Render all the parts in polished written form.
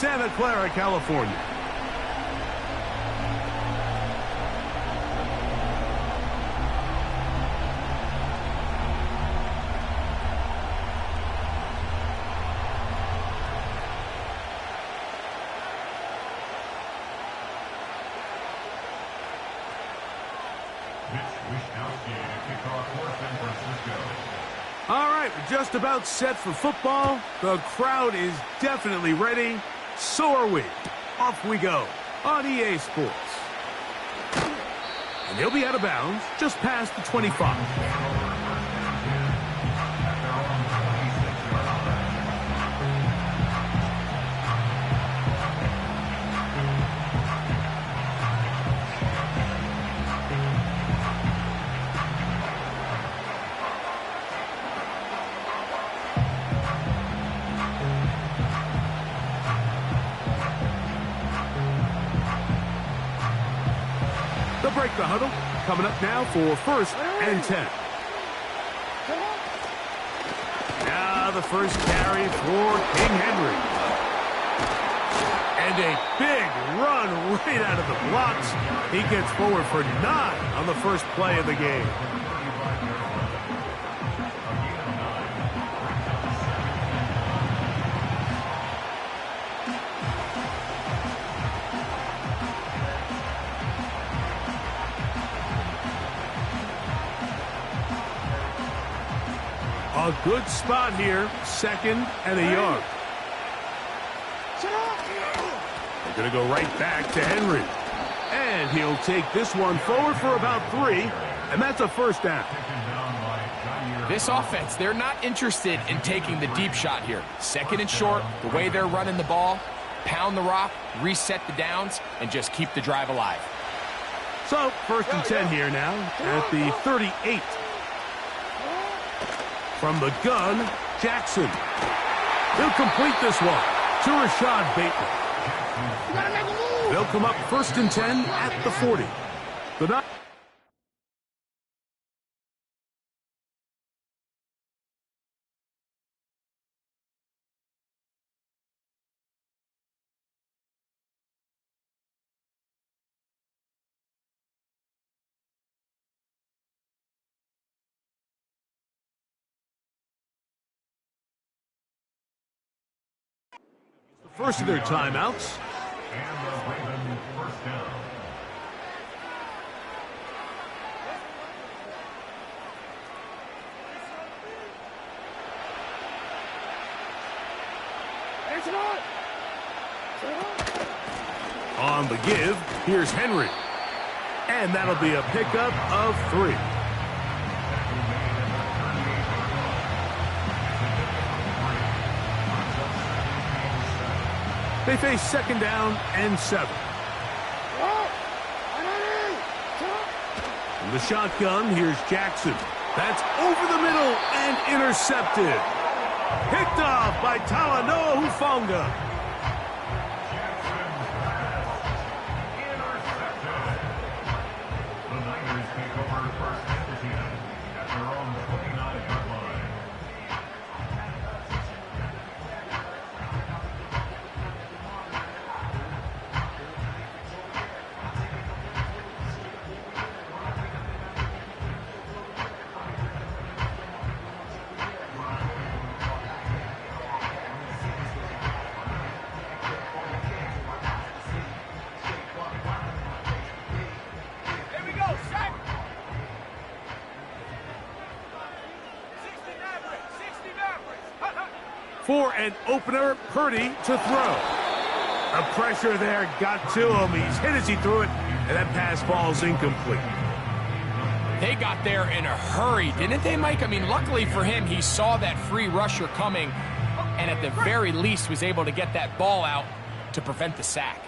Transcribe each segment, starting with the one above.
Santa Clara, California. All right, we're just about set for football. The crowd is definitely ready. So are we. Off we go on EA Sports. And he'll be out of bounds just past the 25. They'll break the huddle. Coming up now for 1st and 10. Now the first carry for King Henry. And a big run right out of the blocks. He gets forward for 9 on the first play of the game. A good spot here, 2nd and a yard. They're going to go right back to Henry. And he'll take this one forward for about 3, and that's a 1st down. This offense, they're not interested in taking the deep shot here. 2nd and short, the way they're running the ball, pound the rock, reset the downs, and just keep the drive alive. So, 1st and 10 here now at the 38. From the gun, Jackson. He'll complete this one to Rashad Bateman. They'll come up 1st and 10 at the 40. First of their timeouts. And the Ravens 1st down. On the give, here's Henry. And that'll be a pickup of 3. They face 2nd down and 7. From the shotgun, here's Jackson. That's over the middle and intercepted. Picked off by Talanoa Hufanga. The Niners take over 1st and 10 at their own 29-yard line. For an opener, Purdy to throw. The pressure there got to him. He's hit as he threw it, and that pass ball's incomplete. They got there in a hurry, didn't they, Mike? I mean, luckily for him, he saw that free rusher coming, and at the very least was able to get that ball out to prevent the sack.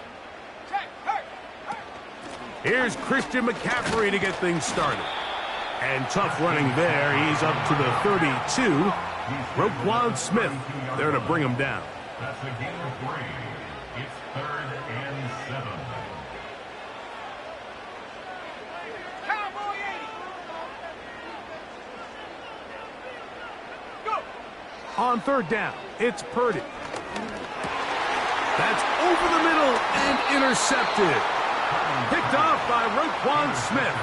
Here's Christian McCaffrey to get things started. And tough running there. He's up to the 32. Roquan Smith there to bring him down. That's a gain of 3. It's 3rd and 7. Cowboy 80. Go. On 3rd down, it's Purdy. That's over the middle and intercepted. Picked off by Roquan Smith.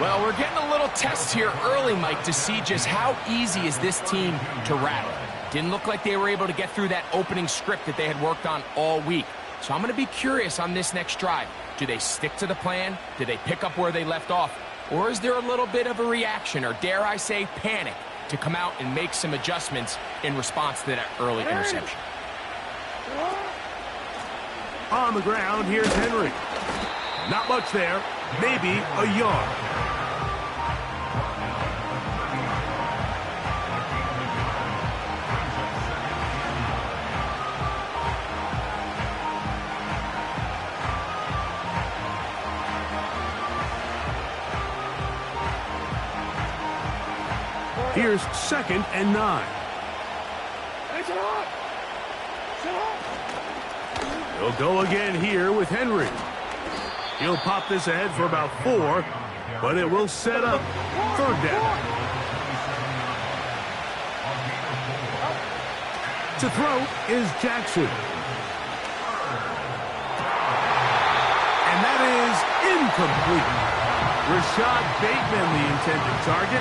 Well, we're getting a little test here early, Mike, to see just how easy is this team to rattle. Didn't look like they were able to get through that opening script that they had worked on all week. So I'm going to be curious on this next drive. Do they stick to the plan? Do they pick up where they left off? Or is there a little bit of a reaction, or dare I say panic, to come out and make some adjustments in response to that early interception? On the ground, here's Henry. Not much there, maybe a yard. Here's 2nd and 9. He'll go again here with Henry. He'll pop this ahead for about 4, but it will set up 3rd down. To throw is Jackson. And that is incomplete. Rashad Bateman, the intended target,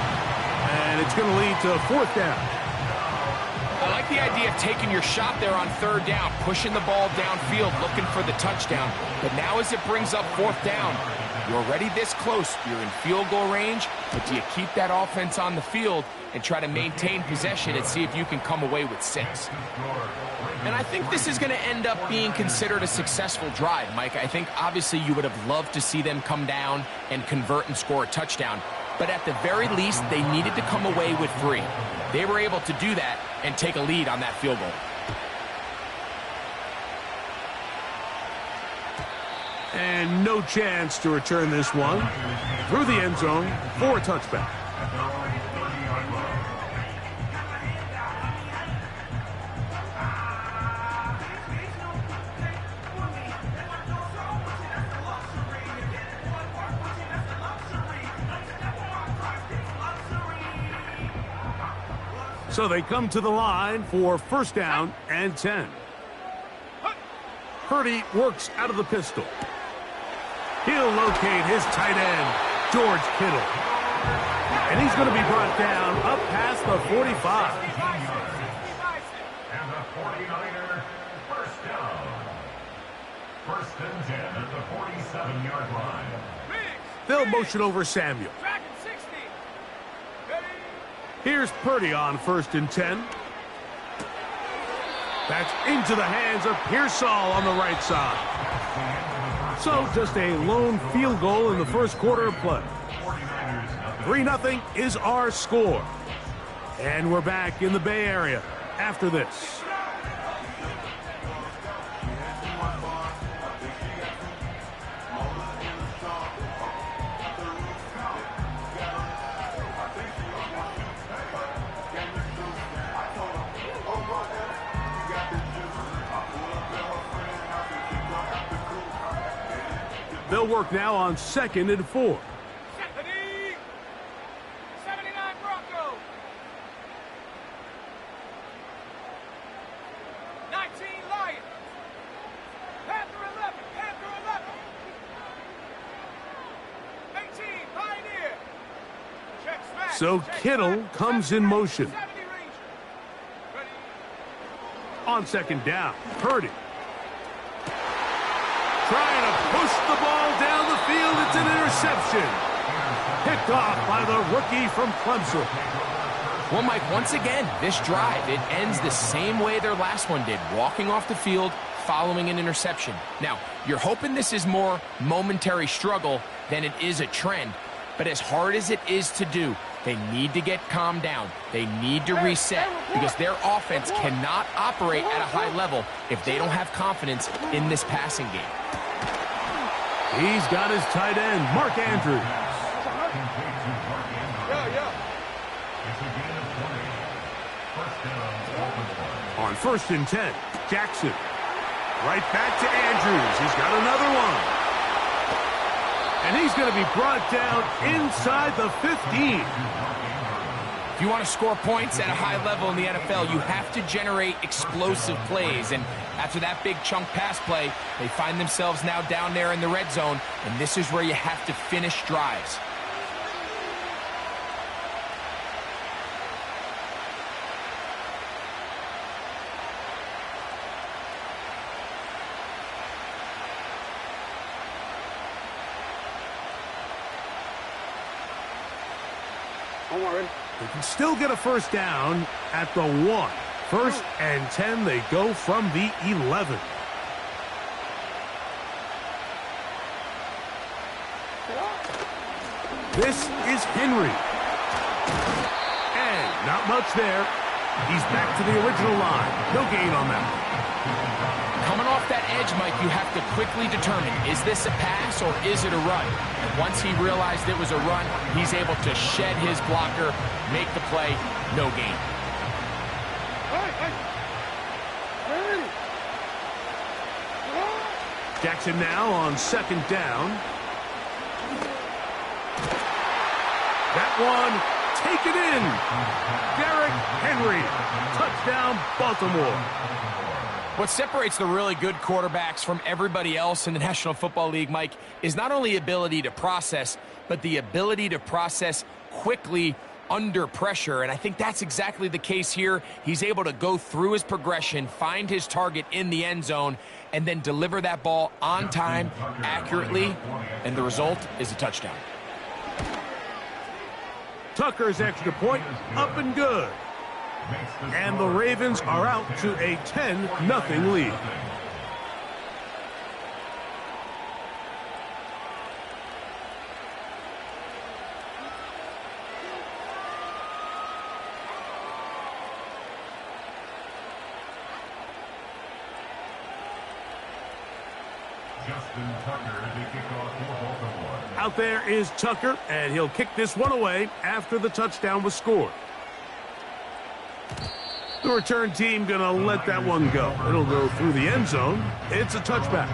and it's going to lead to 4th down. I like the idea of taking your shot there on 3rd down, pushing the ball downfield, looking for the touchdown. But now as it brings up 4th down, you're already this close. You're in field goal range, but do you keep that offense on the field and try to maintain possession and see if you can come away with 6? And I think this is going to end up being considered a successful drive, Mike. I think obviously you would have loved to see them come down and convert and score a touchdown. But at the very least, they needed to come away with 3. They were able to do that and take a lead on that field goal. And no chance to return this one. Through the end zone for a touchback. So they come to the line for 1st down and 10. Purdy works out of the pistol. He'll locate his tight end, George Kittle. And he's going to be brought down up past the 45. And the 49er, 1st down. 1st and 10 at the 47-yard line. They'll motion over Samuel. Here's Purdy on 1st and 10. That's into the hands of Pearsall on the right side. So just a lone field goal in the 1st quarter of play. 3-0 is our score. And we're back in the Bay Area after this. They'll work now on 2nd and 4. 79 Broncos. 19 Lions. Panther 11. Panther 11. 18 Pioneer. Check smash. So Kittle comes in motion. 70 Ranger. Ready. On 2nd down, Purdy. Trying to push the ball down the field. It's an interception. Picked off by the rookie from Clemson. Well, Mike, once again, this drive, it ends the same way their last one did, walking off the field following an interception. Now, you're hoping this is more momentary struggle than it is a trend, but as hard as it is to do, they need to get calmed down. They need to reset because their offense cannot operate at a high level if they don't have confidence in this passing game. He's got his tight end, Mark Andrews. On 1st and 10, Jackson. Right back to Andrews. He's got another one. And he's going to be brought down inside the 15. If you want to score points at a high level in the NFL, you have to generate explosive plays. And after that big chunk pass play, they find themselves now down there in the red zone, and this is where you have to finish drives. They can still get a first down at the 1. 1st and 10, they go from the 11. This is Henry. And not much there. He's back to the original line. No gain on that. Coming off that edge, Mike, you have to quickly determine, is this a pass or is it a run? And once he realized it was a run, he's able to shed his blocker, make the play, no gain. Jackson now on 2nd down. That one, take it in. Derrick Henry, touchdown Baltimore. What separates the really good quarterbacks from everybody else in the National Football League, Mike, is not only ability to process, but the ability to process quickly under pressure. And I think that's exactly the case here. He's able to go through his progression, find his target in the end zone, and then deliver that ball on time, accurately, and the result is a touchdown. Tucker's extra point, up and good. And the Ravens are out to a 10-0 lead. Out there is Tucker, and he'll kick this one away after the touchdown was scored. The return team gonna let that one go. It'll go through the end zone. It's a touchback.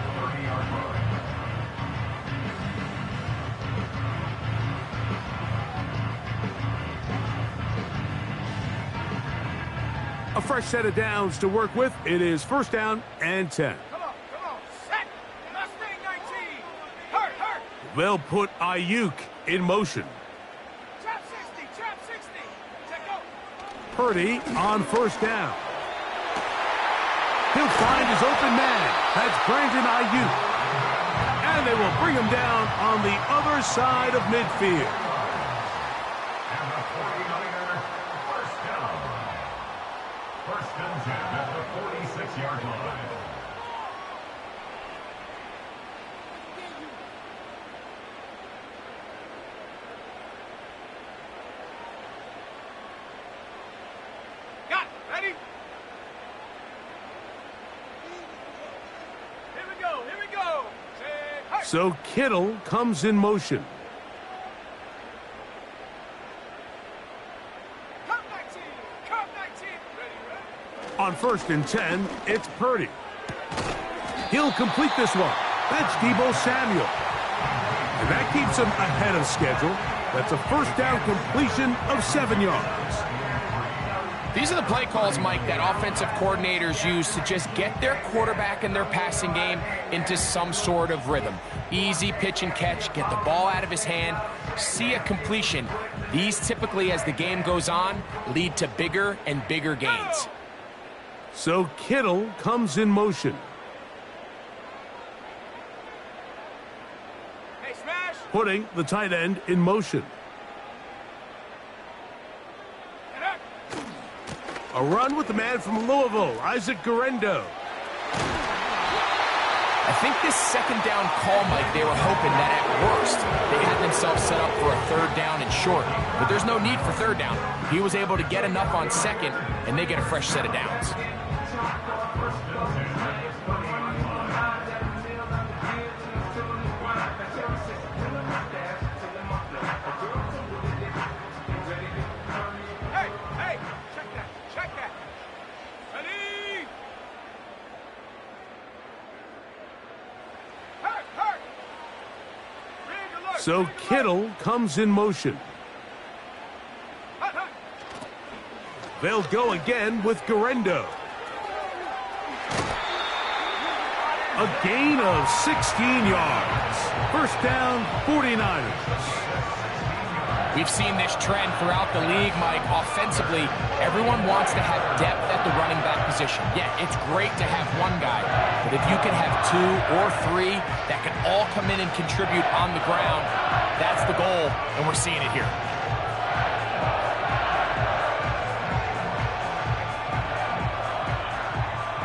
A fresh set of downs to work with. It is 1st down and 10. Come on, set. Mustang 19. Hurt. They'll put Ayuk in motion. Trap 60. Check out. Purdy on 1st down. He'll find his open man. That's Brandon Ayuk. And they will bring him down on the other side of midfield. And the 49er, 1st down. 1st and 10 at the 46-yard line. Got it. Ready? Here we go. Say, hey. So Kittle comes in motion. Cup 19. Ready. On 1st and 10, it's Purdy. He'll complete this one. That's Deebo Samuel. And that keeps him ahead of schedule. That's a 1st down completion of 7 yards. These are the play calls, Mike, that offensive coordinators use to just get their quarterback and their passing game into some sort of rhythm. Easy pitch and catch, get the ball out of his hand, see a completion. These typically, as the game goes on, lead to bigger and bigger gains. So Kittle comes in motion. Hey, smash. Putting the tight end in motion. Get up. A run with the man from Louisville, Isaac Guerendo. I think this 2nd down call, Mike, they were hoping that at worst they had themselves set up for a 3rd down and short. But there's no need for 3rd down. He was able to get enough on 2nd, and they get a fresh set of downs. Hey, check that. Ready? Hurt. Rig alert. So Kittle comes in motion. Hut. They'll go again with Garendo. A gain of 16 yards. First down, 49ers. We've seen this trend throughout the league, Mike. Offensively, everyone wants to have depth at the running back position. Yeah, it's great to have one guy, but if you can have 2 or 3 that can all come in and contribute on the ground, that's the goal, and we're seeing it here.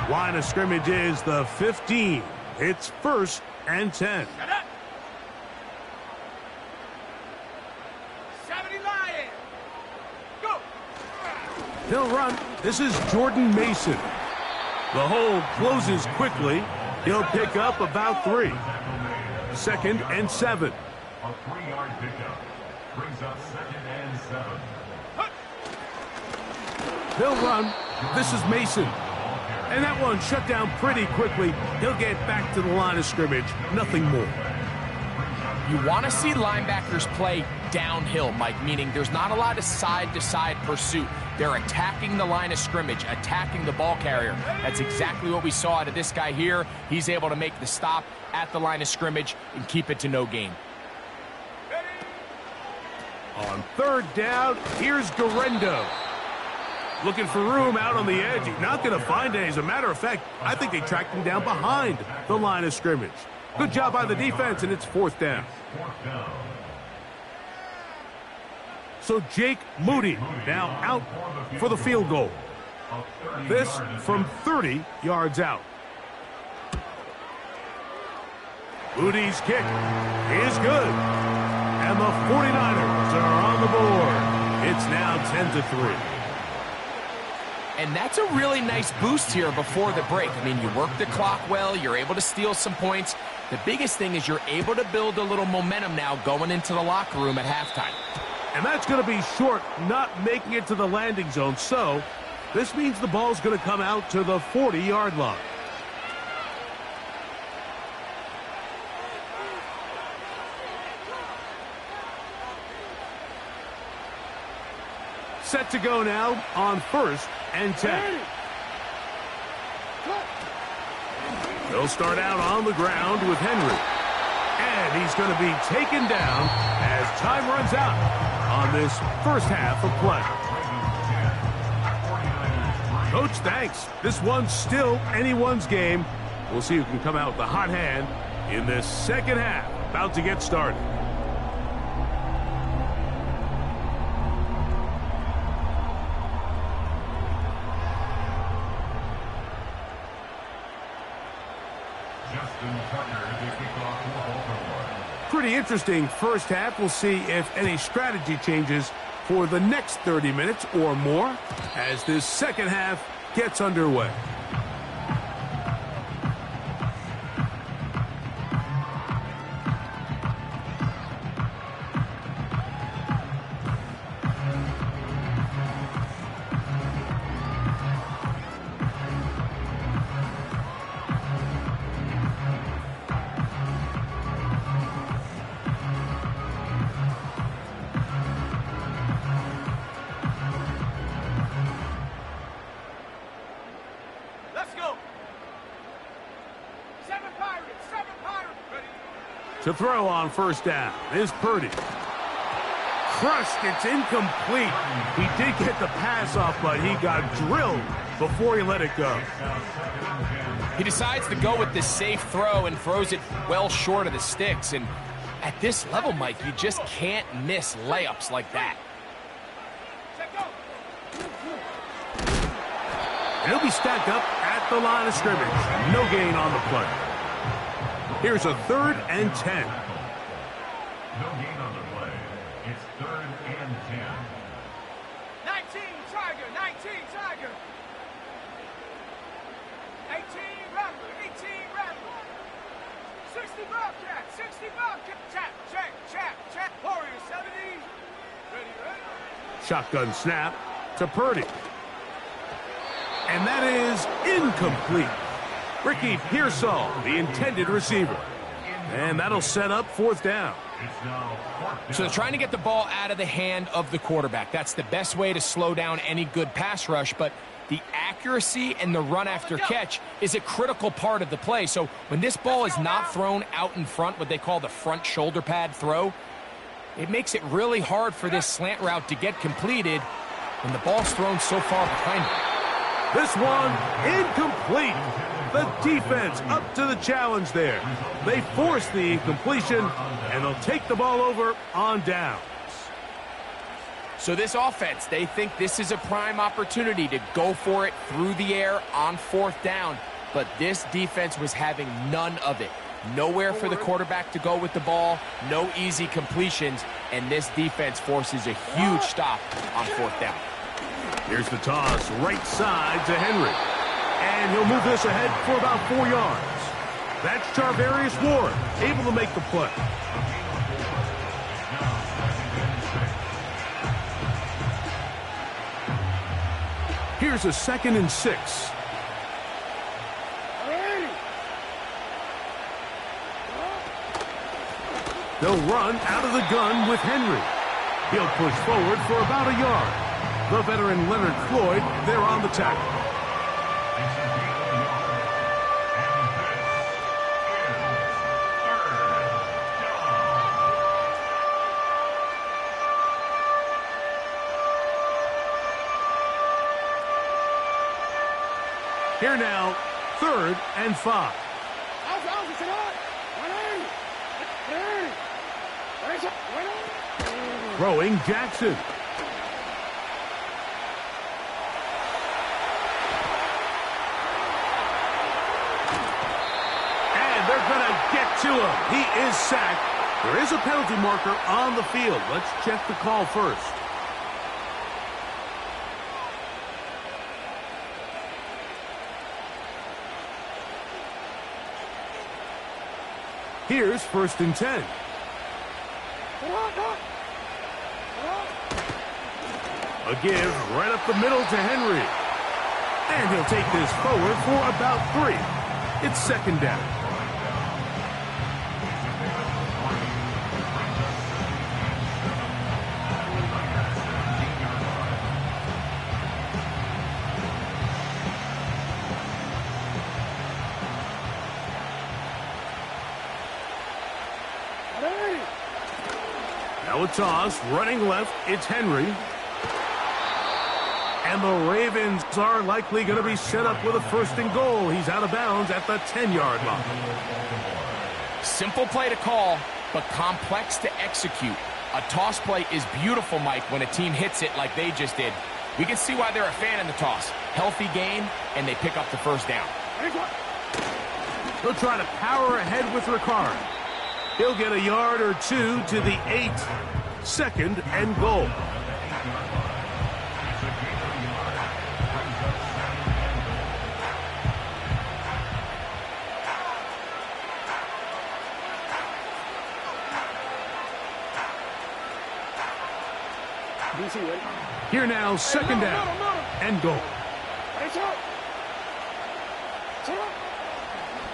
Line of scrimmage is the 15. It's 1st and 10. He'll run. This is Jordan Mason. The hole closes quickly. He'll pick up about 3. 2nd and 7. A 3-yard pickup brings up 2nd and 7. He'll run. This is Mason. And that one shut down pretty quickly. He'll get back to the line of scrimmage. Nothing more. You want to see linebackers play downhill, Mike, meaning there's not a lot of side-to-side pursuit. They're attacking the line of scrimmage, attacking the ball carrier. That's exactly what we saw out of this guy here. He's able to make the stop at the line of scrimmage and keep it to no gain. On 3rd down, here's Garendo. Looking for room out on the edge. He's not going to find it. As a matter of fact, I think they tracked him down behind the line of scrimmage. Good job by the defense, and it's 4th down. So Jake Moody now out for the field goal. This from 30 yards out. Moody's kick is good. And the 49ers are on the board. It's now 10-3. And that's a really nice boost here before the break. I mean, you work the clock well. You're able to steal some points. The biggest thing is you're able to build a little momentum now going into the locker room at halftime. And that's going to be short, not making it to the landing zone. So this means the ball's going to come out to the 40-yard line. Set to go now on 1st and 10. They'll start out on the ground with Henry. And he's going to be taken down as time runs out on this first half of play. Coach, thanks. This one's still anyone's game. We'll see who can come out with the hot hand in this second half. About to get started. Pretty interesting first half. We'll see if any strategy changes for the next 30 minutes or more as this second half gets underway. To throw on first down is Purdy. Crushed, it's incomplete. He did get the pass off, but he got drilled before he let it go. He decides to go with the safe throw and throws it well short of the sticks. And at this level, Mike, you just can't miss layups like that. And he'll be stacked up at the line of scrimmage. No gain on the play. Here's a 3rd and 10. No gain on the play. It's 3rd and 10. 19 Tiger, 19 Tiger. 18 Rattler, 18 Rattler. 60 Bobcat, 60 Bobcat. Check. Warrior 70. Ready. Shotgun snap to Purdy. And that is incomplete. Ricky Pearsall, the intended receiver. And that'll set up 4th down. It's now fourth down. So they're trying to get the ball out of the hand of the quarterback. That's the best way to slow down any good pass rush, but the accuracy and the run after catch is a critical part of the play. So when this ball is not thrown out in front, what they call the front shoulder pad throw, it makes it really hard for this slant route to get completed when the ball's thrown so far behind it. This one incomplete. The defense up to the challenge there. They force the incompletion, and they'll take the ball over on downs. So this offense, they think this is a prime opportunity to go for it through the air on fourth down, but this defense was having none of it. Nowhere for the quarterback to go with the ball, no easy completions, and this defense forces a huge stop on fourth down. Here's the toss, right side to Henry. And he'll move this ahead for about 4 yards. That's Charvarius Ward, able to make the play. Here's a 2nd and 6. They'll run out of the gun with Henry. He'll push forward for about a yard. The veteran Leonard Floyd, they're on the tackle. Here now, 3rd and 5. Throwing Jackson. And they're going to get to him. He is sacked. There is a penalty marker on the field. Let's check the call first. Here's 1st and 10. A give right up the middle to Henry. And he'll take this forward for about 3. It's 2nd down. Now a toss, running left, it's Henry. And the Ravens are likely going to be set up with a 1st and goal. He's out of bounds at the 10-yard line. Simple play to call, but complex to execute. A toss play is beautiful, Mike, when a team hits it like they just did. We can see why they're a fan in the toss. Healthy game, and they pick up the 1st down. He'll try to power ahead with Ricard. He'll get a yard or 2 to the 8. 2nd and goal. Here now, 2nd down and goal.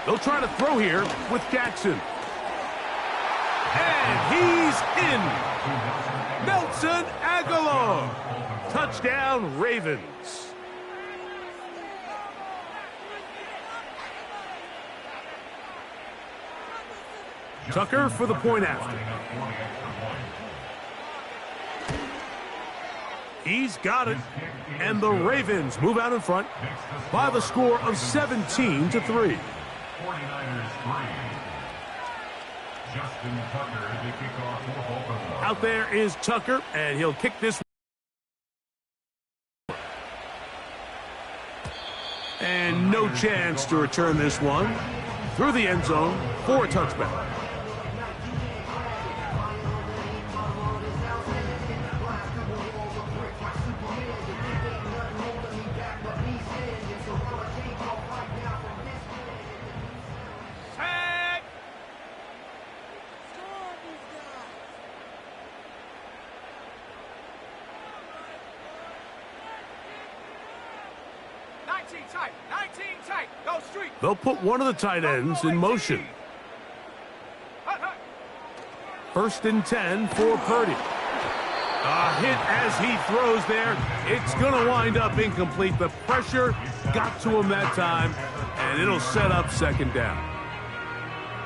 They'll try to throw here with Jackson. And he's in. Nelson Aguilar. Touchdown, Ravens. Tucker for the point after. He's got it. And the Ravens move out in front by the score of 17-3. 49ers 3. Justin Tucker to kick off for Baltimore. Out there is Tucker, and he'll kick this. And no chance to return this one through the end zone for a touchback. They'll put one of the tight ends in motion. First and 10 for Purdy. A hit as he throws there. It's going to wind up incomplete. The pressure got to him that time, and it'll set up second down.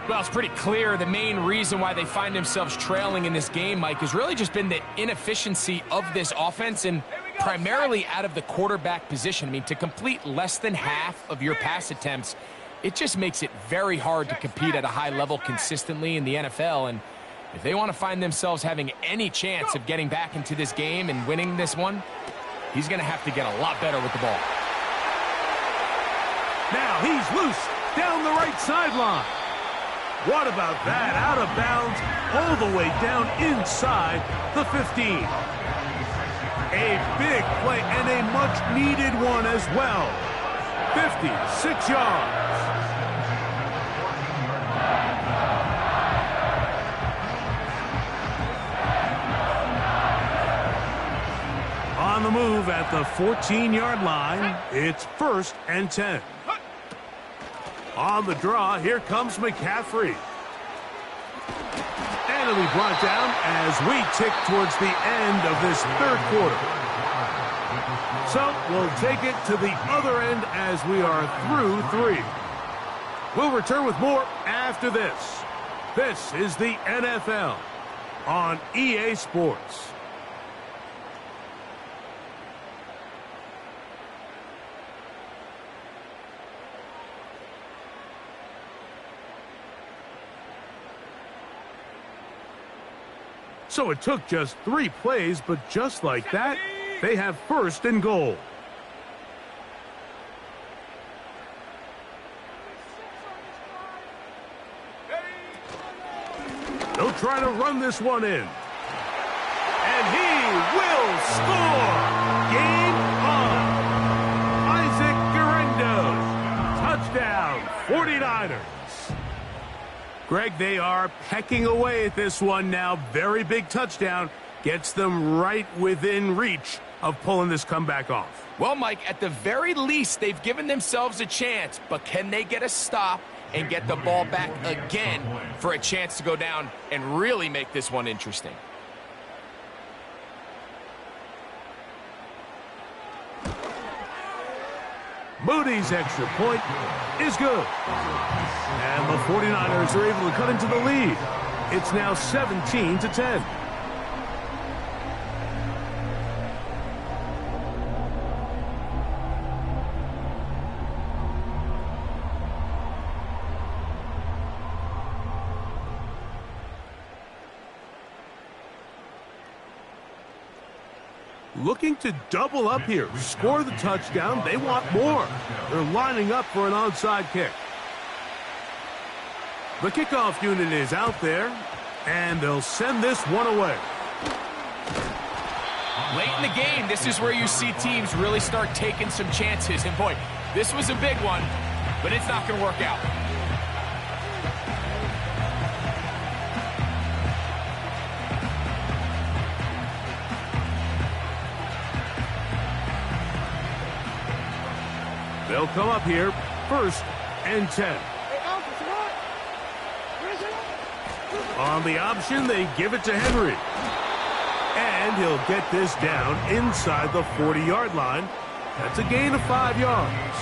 Well, it's pretty clear the main reason why they find themselves trailing in this game, Mike, has really just been the inefficiency of this offense and primarily out of the quarterback position. I mean, to complete less than half of your pass attempts, it just makes it very hard to compete at a high level consistently in the NFL. And if they want to find themselves having any chance of getting back into this game and winning this one, he's going to have to get a lot better with the ball. Now he's loose down the right sideline. What about that? Out of bounds all the way down inside the 15. A big play and a much-needed one as well. 56 yards. On the move at the 14-yard line, it's first and 10. On the draw, here comes McCaffrey. And it'll be brought down as we tick towards the end of this third quarter. So we'll take it to the other end as we are through 3. We'll return with more after this. This is the NFL on EA Sports. So it took just 3 plays, but just like that, they have first and goal. They'll try to run this one in. And he will score! Game on! Isaac Guerrero. Touchdown, 49ers. Greg, they are pecking away at this one now. Very big touchdown. Gets them right within reach of pulling this comeback off. Well, Mike, at the very least, they've given themselves a chance, but can they get a stop and get the ball back again for a chance to go down and really make this one interesting? Moody's extra point is good. And the 49ers are able to cut into the lead. It's now 17-10. Looking to double up here, score the touchdown. They want more. They're lining up for an onside kick. The kickoff unit is out there, and they'll send this one away. Late in the game, this is where you see teams really start taking some chances. And boy, this was a big one, but it's not going to work out. They'll come up here, first and 10. On the option, they give it to Henry. And he'll get this down inside the 40-yard line. That's a gain of 5 yards.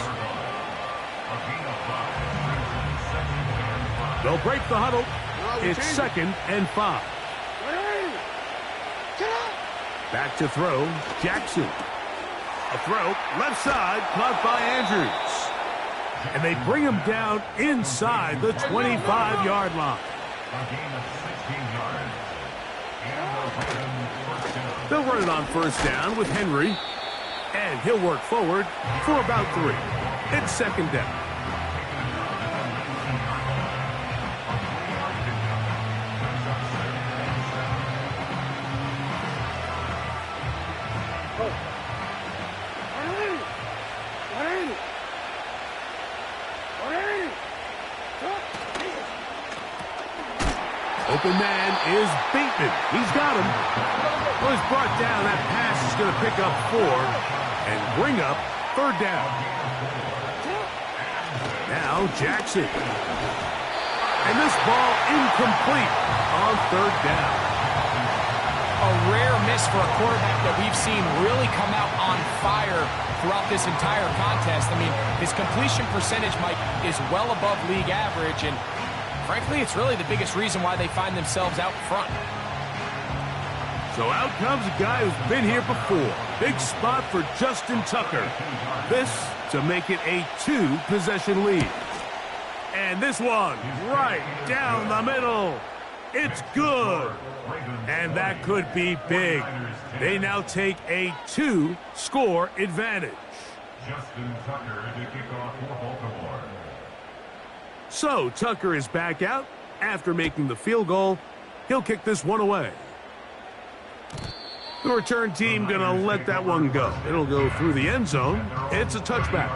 They'll break the huddle. It's second and 5. Back to throw, Jackson. A throw, left side, caught by Andrews. And they bring him down inside the 25-yard line. They'll run it on first down with Henry. And he'll work forward for about 3. It's second down. Open man is Bateman. He's got him. Well, he's brought down. That pass is going to pick up 4 and bring up third down. Now Jackson. And this ball incomplete. A on third down. A rare miss for a quarterback that we've seen really come out on fire throughout this entire contest. I mean, his completion percentage, Mike, is well above league average, and frankly, it's really the biggest reason why they find themselves out front. So out comes a guy who's been here before. Big spot for Justin Tucker. This to make it a 2-possession lead. And this one, right down the middle. It's good. And that could be big. They now take a 2-score advantage. Justin Tucker to kick off for Baltimore. So Tucker is back out after making the field goal. He'll kick this one away. The return team gonna let that one go. It'll go through the end zone. It's a touchback.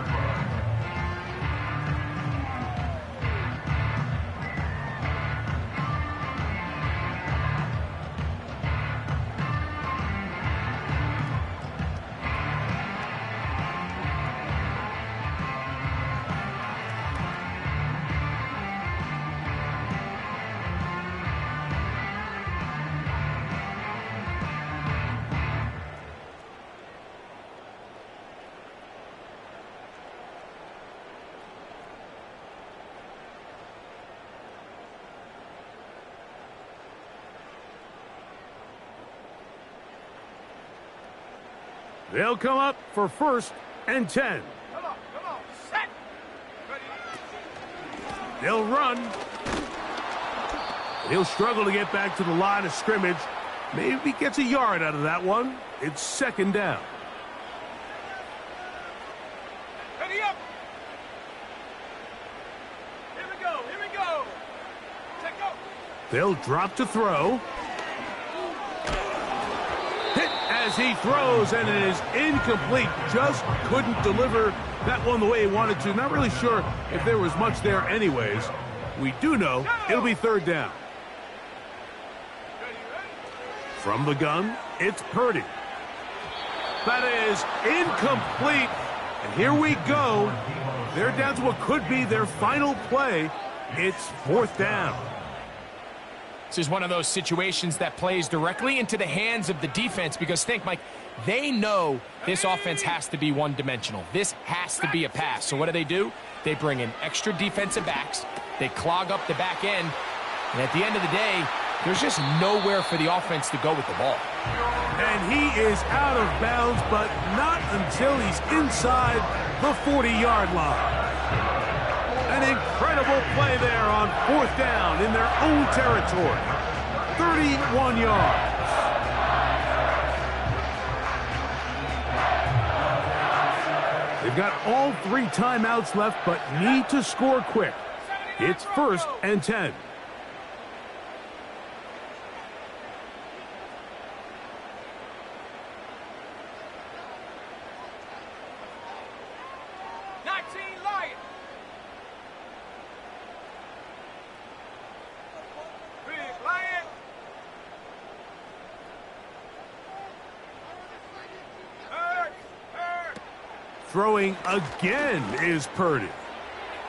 They'll come up for 1st and 10. Come on, set. Ready. They'll run. He'll struggle to get back to the line of scrimmage. Maybe gets a yard out of that one. It's 2nd down. Ready up. Here we go. Take go. They'll drop to throw. Hit as he throws, and it is incomplete. Just couldn't deliver that one the way he wanted to. Not really sure if there was much there anyways. We do know it'll be 3rd down. From the gun, it's Purdy. That is incomplete. And here we go. They're down to what could be their final play. It's 4th down. This is one of those situations that plays directly into the hands of the defense because think, Mike, they know this offense has to be one-dimensional. This has to be a pass. So what do? They bring in extra defensive backs. They clog up the back end. And at the end of the day, there's just nowhere for the offense to go with the ball. And he is out of bounds, but not until he's inside the 40-yard line. An incredible play there on 4th down in their own territory. 31 yards. They've got all 3 timeouts left, but need to score quick. It's 1st and 10. Throwing again is Purdy.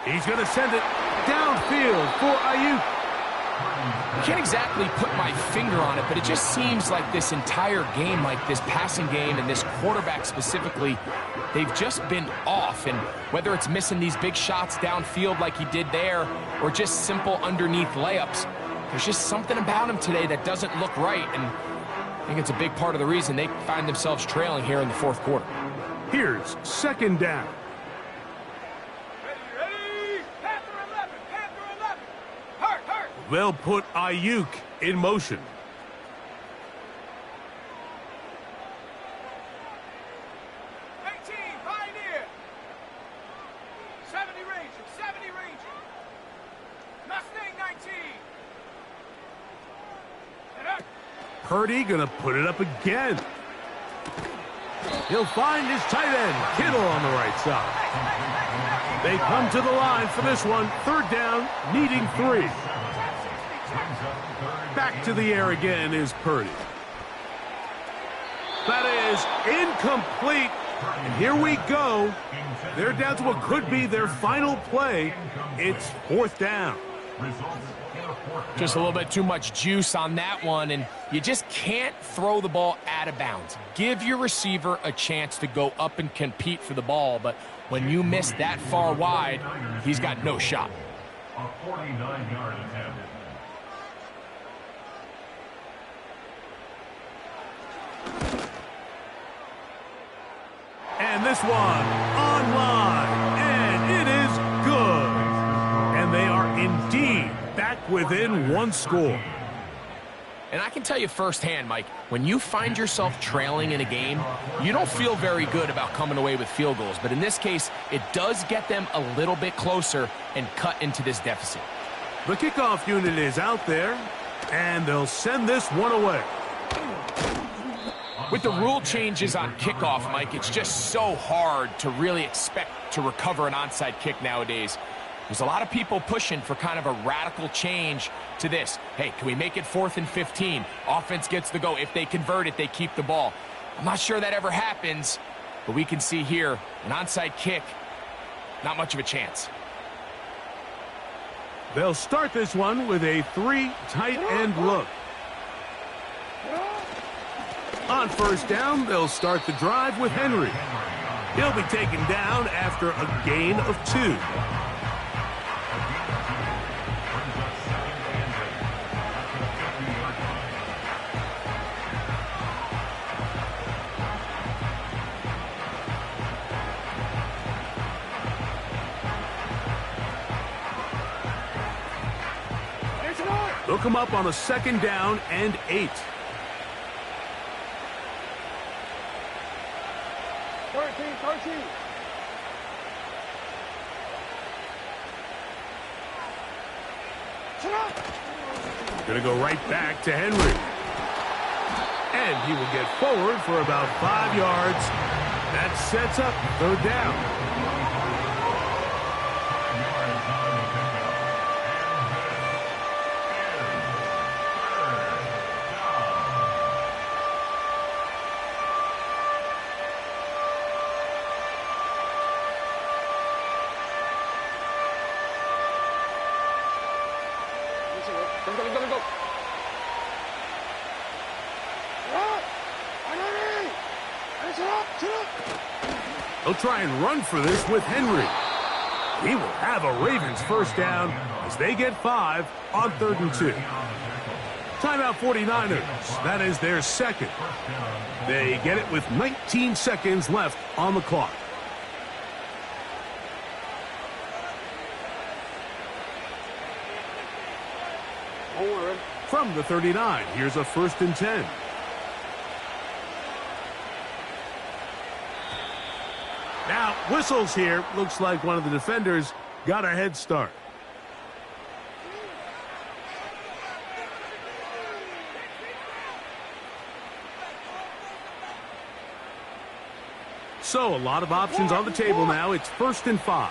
He's going to send it downfield for Ayuk. I can't exactly put my finger on it, but it just seems like this entire game, like this passing game and this quarterback specifically, they've just been off. And whether it's missing these big shots downfield like he did there or just simple underneath layups, there's just something about him today that doesn't look right. And I think it's a big part of the reason they find themselves trailing here in the 4th quarter. Here's 2nd down. Ready. Panther 11. Hurt. They'll put Ayuk in motion. Pioneer. 70 Ranger. Mustang 19. Purdy gonna put it up again. He'll find his tight end, Kittle, on the right side. They come to the line for this one. 3rd down, needing 3. Back to the air again is Purdy. That is incomplete. And here we go. They're down to what could be their final play. It's 4th down. Just a little bit too much juice on that one, and you just can't throw the ball out of bounds. Give your receiver a chance to go up and compete for the ball, but when you miss that far wide, he's got no shot. A 49-yard attempt. And this one online, and it is good. And they are indeed back within one score. And I can tell you firsthand, Mike, when you find yourself trailing in a game, you don't feel very good about coming away with field goals. But in this case, it does get them a little bit closer and cut into this deficit. The kickoff unit is out there, and they'll send this one away. With the rule changes on kickoff, Mike, it's just so hard to really expect to recover an onside kick nowadays. There's a lot of people pushing for kind of a radical change to this. Hey, can we make it 4th and 15? Offense gets the go. If they convert it, they keep the ball. I'm not sure that ever happens, but we can see here an onside kick, not much of a chance. They'll start this one with a 3 tight end look. On first down, they'll start the drive with Henry. He'll be taken down after a gain of 2. They'll come up on a 2nd down and 8. 13. Gonna go right back to Henry. And he will get forward for about 5 yards. That sets up 3rd down. Go. They'll try and run for this with Henry. He will have a Ravens 1st down as they get 5 on 3rd and 2. Timeout 49ers. That is their 2nd. They get it with 19 seconds left on the clock. From the 39, here's a 1st and 10. Now, whistles here. Looks like one of the defenders got a head start. So, a lot of options on the table now. It's 1st and 5.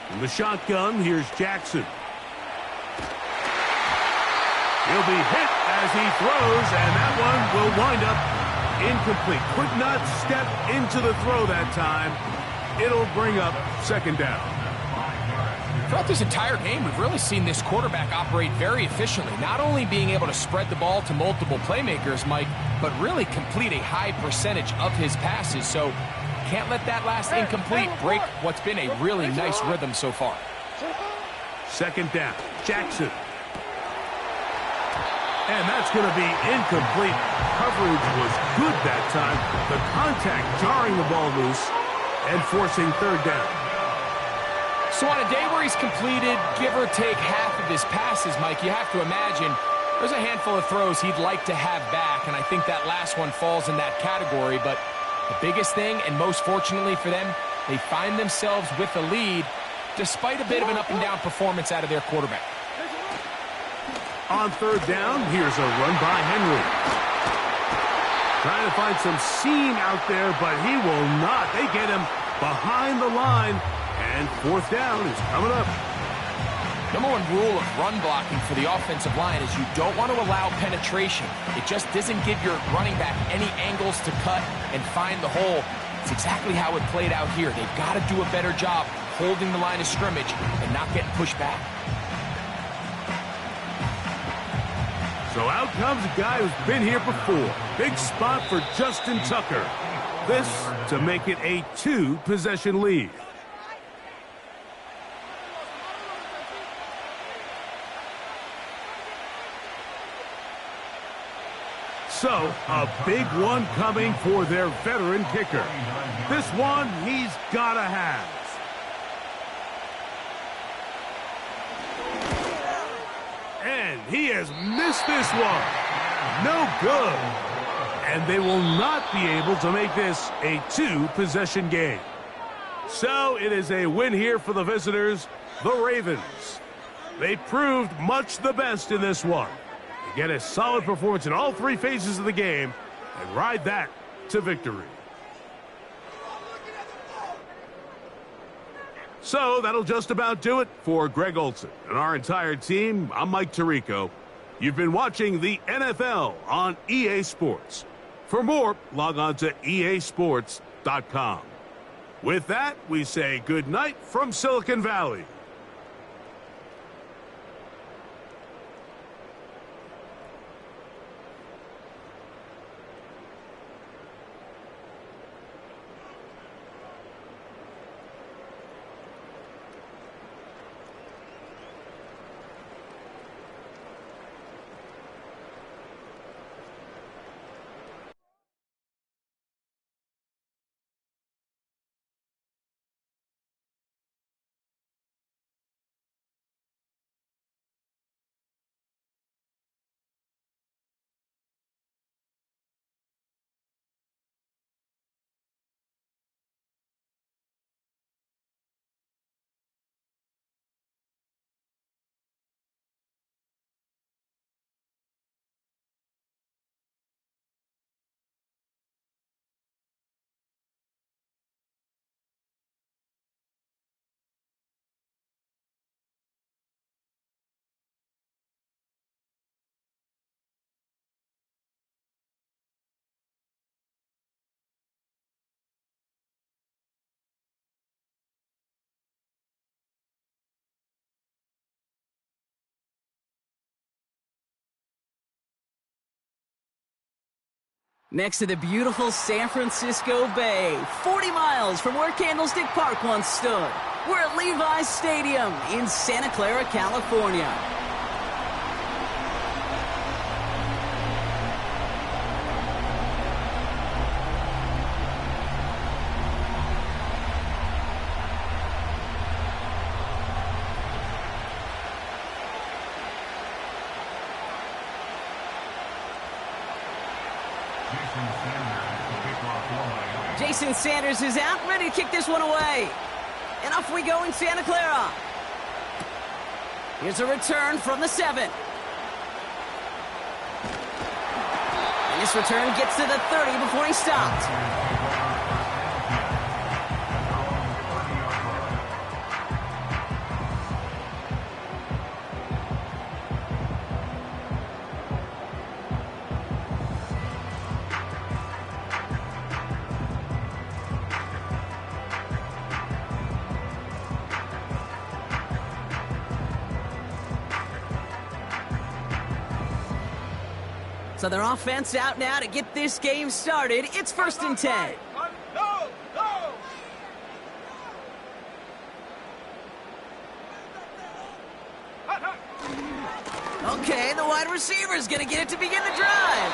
From the shotgun, here's Jackson. He'll be hit as he throws, and that one will wind up incomplete. Could not step into the throw that time. It'll bring up 2nd down. Throughout this entire game, we've really seen this quarterback operate very efficiently, not only being able to spread the ball to multiple playmakers, Mike, but really complete a high percentage of his passes. So can't let that last incomplete break what's been a really nice rhythm so far. 2nd down. Jackson. And that's going to be incomplete. Coverage was good that time. The contact jarring the ball loose and forcing 3rd down. So on a day where he's completed, give or take half of his passes, Mike, you have to imagine there's a handful of throws he'd like to have back, and I think that last one falls in that category. But the biggest thing, and most fortunately for them, they find themselves with a lead despite a bit of an up-and-down performance out of their quarterback. On 3rd down, here's a run by Henry. Trying to find some seam out there, but he will not. They get him behind the line, and 4th down is coming up. Number one rule of run blocking for the offensive line is you don't want to allow penetration. It just doesn't give your running back any angles to cut and find the hole. It's exactly how it played out here. They've got to do a better job holding the line of scrimmage and not getting pushed back. So out comes a guy who's been here before. Big spot for Justin Tucker. This to make it a 2-possession lead. So, a big one coming for their veteran kicker. This one he's gotta have. And he has missed this one. No good. And they will not be able to make this a 2-possession game. So it is a win here for the visitors, the Ravens. They proved much the best in this one. They get a solid performance in all 3 phases of the game and ride that to victory. So that'll just about do it for Greg Olson and our entire team. I'm Mike Tirico. You've been watching the NFL on EA Sports. For more, log on to easports.com. With that, we say good night from Silicon Valley. Next to the beautiful San Francisco Bay, 40 miles from where Candlestick Park once stood. We're at Levi's Stadium in Santa Clara, California. Jason Sanders is out, ready to kick this one away. And off we go in Santa Clara. Here's a return from the 7. And this return gets to the 30 before he stopped. So their offense out now to get this game started. It's 1st and 10. Okay, the wide receiver's going to get it to begin the drive.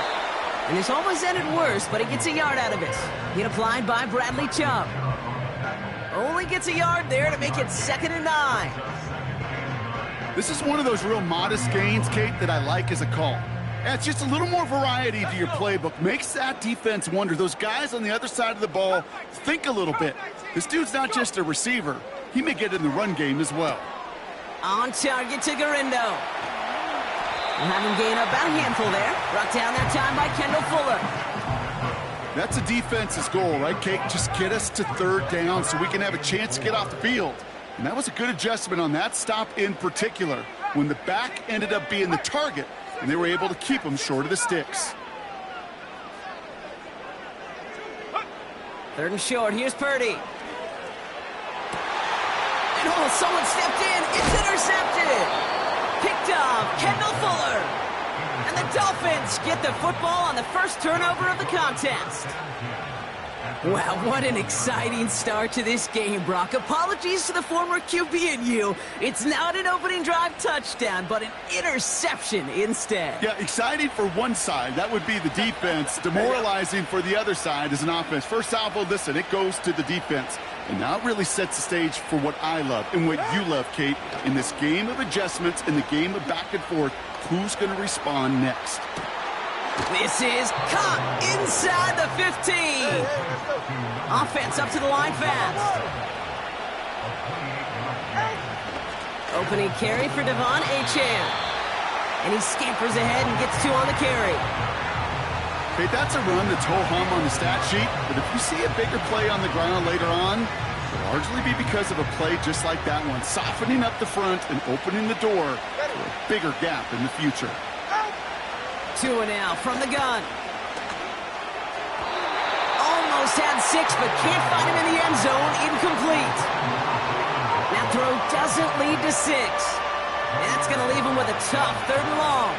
And this almost ended worse, but he gets a yard out of it. Hit applied by Bradley Chubb. Only gets a yard there to make it 2nd and 9. This is one of those real modest gains, Kate, that I like as a call. Yeah, it's just a little more variety to your playbook. Makes that defense wonder. Those guys on the other side of the ball think a little bit. This dude's not just a receiver. He may get in the run game as well. On target to Garindo. We'll have him gain about a handful there. Brought down that time by Kendall Fuller. That's a defense's goal, right, Kate? Just get us to 3rd down so we can have a chance to get off the field. And that was a good adjustment on that stop in particular, when the back ended up being the target, and they were able to keep him short of the sticks. 3rd and short. Here's Purdy. And oh, someone stepped in. It's intercepted. Picked off Kendall Fuller. And the Dolphins get the football on the first turnover of the contest. Wow, what an exciting start to this game, Brock. Apologies to the former QB and you. It's not an opening drive touchdown, but an interception instead. Yeah, exciting for one side. That would be the defense. Demoralizing for the other side as an offense. First salvo, listen, it goes to the defense. And now it really sets the stage for what I love and what you love, Kate. In this game of adjustments, in the game of back and forth, who's going to respond next? This is caught inside the 15. Offense up to the line fast. Opening carry for Devon Achane. And he scampers ahead and gets 2 on the carry. Okay, that's a run that's ho-hum on the stat sheet, but if you see a bigger play on the ground later on, it'll largely be because of a play just like that one, softening up the front and opening the door for a bigger gap in the future. 2 now from the gun. Almost had 6, but can't find him in the end zone. Incomplete. That throw doesn't lead to 6. And that's going to leave him with a tough 3rd and long.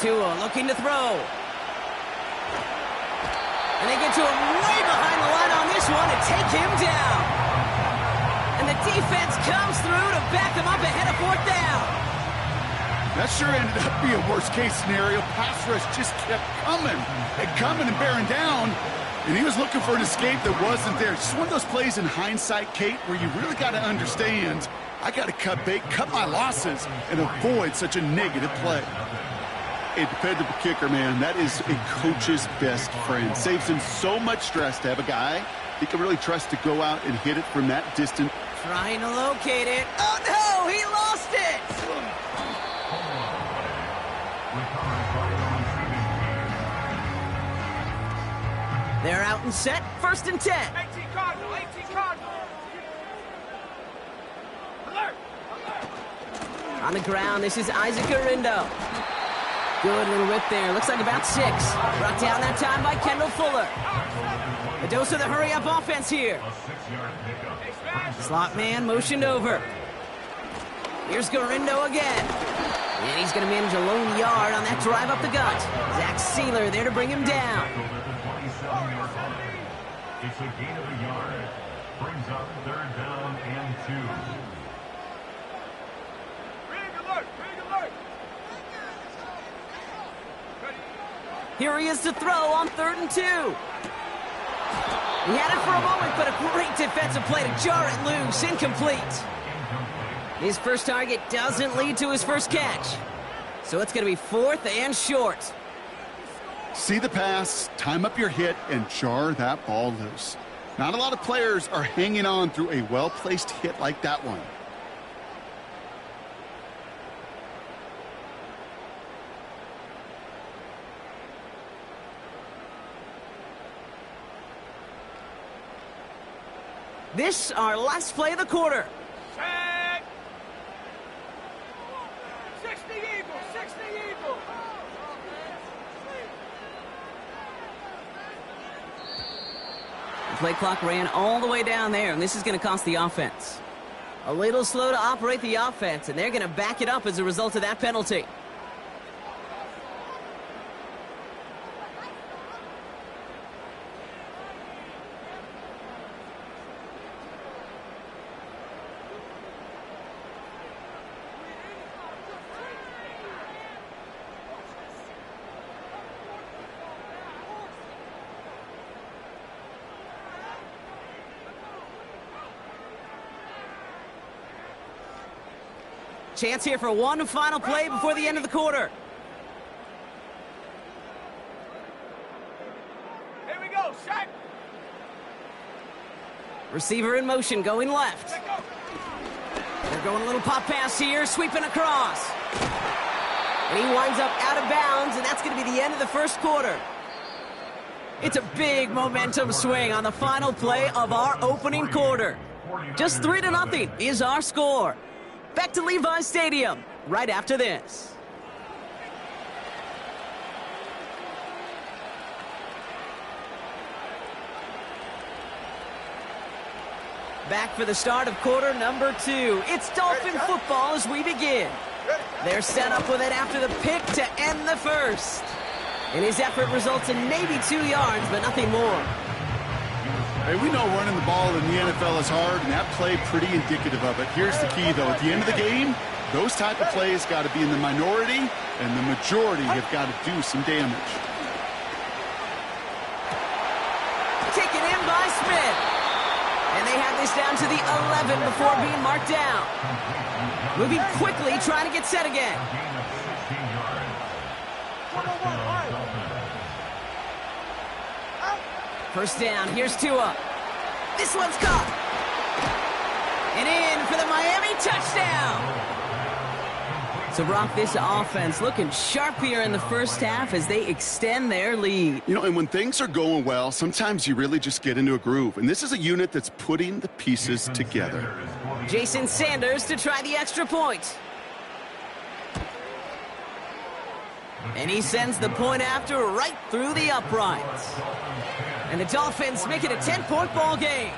Tua looking to throw. And they get to him way behind the line on this one and take him down. And the defense comes through to back him up ahead of 4th down. That sure ended up being a worst-case scenario. Pass rush just kept coming and bearing down. And he was looking for an escape that wasn't there. Just one of those plays in hindsight, Kate, where you really got to understand, I got to cut bait, cut my losses, and avoid such a negative play. A dependable kicker, man, that is a coach's best friend. Saves him so much stress to have a guy he can really trust to go out and hit it from that distance. Trying to locate it. Oh, no, he lost it. They're out and set. 1st and 10. 18 Cardinal, 18 Cardinal. Alert, alert. On the ground, this is Isaac Arindo. Good little rip there. Looks like about 6. Brought down that time by Kendall Fuller. A dose of the hurry-up offense here. Slot man motioned over. Here's Garindo again. And he's going to manage a lone yard on that drive up the gut. Zach Sealer there to bring him down. It's a gain of a yard. Brings up 3rd down and 2. Rig alert, rig alert. Here he is to throw on 3rd and 2. He had it for a moment, but a great defensive play to jar it loose. Incomplete. His first target doesn't lead to his first catch. So it's going to be 4th and short. See the pass, time up your hit, and jar that ball loose. Not a lot of players are hanging on through a well-placed hit like that one. This our last play of the quarter. Set. 60 Eagles, 60 Eagles. The play clock ran all the way down there, and this is going to cost the offense. A little slow to operate the offense, and they're going to back it up as a result of that penalty. Chance here for one final play before the end of the quarter. Here we go, set. Receiver in motion, going left. Let go. They're going a little pop pass here, sweeping across. And he winds up out of bounds, and that's going to be the end of the first quarter. It's a big momentum swing on the final play of our opening quarter. Just 3-0 is our score. Back to Levi Stadium right after this. Back for the start of quarter number 2. It's Dolphin football as we begin. They're set up with it after the pick to end the first. And his effort results in maybe 2 yards, but nothing more. Hey, we know running the ball in the NFL is hard, and that play pretty indicative of it. Here's the key, though. At the end of the game, those type of plays got to be in the minority, and the majority have got to do some damage. Taken in by Smith. And they have this down to the 11 before being marked down. Moving quickly, trying to get set again. First down, here's Tua. This one's caught. And in for the Miami touchdown. So, Brock, this offense looking sharp here in the first half as they extend their lead. You know, and when things are going well, sometimes you really just get into a groove. And this is a unit that's putting the pieces together. Jason Sanders to try the extra point. And he sends the point after right through the uprights. And the Dolphins make it a 10-point ball game.